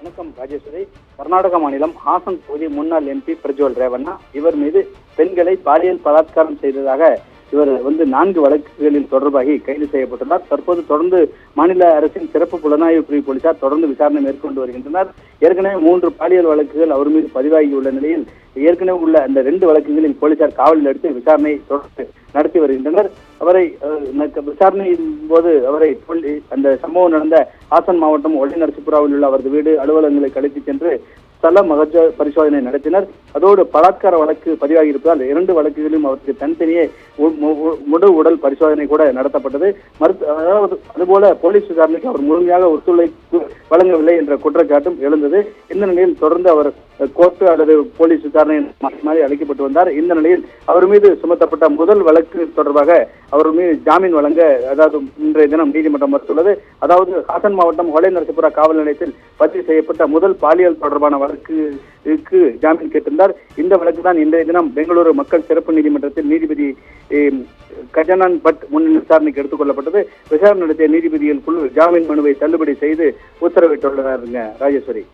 வணக்கம் ராஜேஸ்வரி. கர்நாடக மாநிலம் ஹாசன் தொகுதி முன்னாள் எம்பி பிரஜ்வல் ரேவண்ணா இவர் மீது பெண்களை பாலியல் பலாத்காரம் செய்ததாக இவர் 4 வழக்குகளில் தொடர்பாகி கைது செய்யப்பட்டுள்ளார். தற்போது தொடர்ந்து மாநில அரசின் சிறப்பு புலனாய்வு பிரிவு போலீசார் தொடர்ந்து விசாரணை மேற்கொண்டு வருகின்றனர். ஏற்கனவே 3 பாலியல் வழக்குகள் அவர் மீது பதிவாகியுள்ள நிலையில் ஏற்கனவே உள்ள அந்த 2 வழக்குகளில் போலீசார் காவலில் எடுத்து விசாரணை தொடர்ந்து நடத்தி வருகின்றனர். அவரை விசாரணையின் போது அவரை அந்த சம்பவம் நடந்த ஹாசன் மாவட்டம் ஒல்லிநரசிபுராவில் உள்ள அவரது வீடு அலுவலகங்களை அழைத்துச் சென்று ஸ்தல மகஜ பரிசோதனை நடத்தினர். அதோடு பலாத்கார வழக்கு பதிவாகி இருப்பதால் 2 வழக்குகளிலும் அவருக்கு தனித்தனியே முழு உடல் பரிசோதனை கூட நடத்தப்பட்டது. அதுபோல போலீஸ் விசாரணைக்கு அவர் முழுமையாக ஒத்துழைப்பு வழங்கவில்லை என்ற குற்றச்சாட்டும் எழுந்தது. இந்த நிலையில் தொடர்ந்து அவர் கோர்ட்டு அல்லது போலீஸ் விசாரணை மாறி அழைக்கப்பட்டு வந்தார். இந்த நிலையில் அவர் மீது சுமத்தப்பட்ட முதல் வழக்கு தொடர்பாக அவர் மீது ஜாமீன் வழங்க இன்றைய தினம் நீதிமன்றம் மறுத்துள்ளது. அதாவது ஹாசன் மாவட்டம் ஒல்லிநரசிபுரா காவல் நிலையத்தில் பதிவு செய்யப்பட்ட முதல் பாலியல் தொடர்பான வழக்குக்கு ஜாமீன் கேட்டிருந்தார். இந்த வழக்கு தான் இன்றைய தினம் பெங்களூரு மக்கள் சிறப்பு நீதிமன்றத்தில் நீதிபதி கஜானன் பட் முன் விசாரணைக்கு எடுத்துக் கொள்ளப்பட்டது. விசாரணை நடத்திய நீதிபதிகள் குழு ஜாமீன் மனுவை தள்ளுபடி செய்து உத்தரவிட்டுள்ளனர். ராஜேஸ்வரி.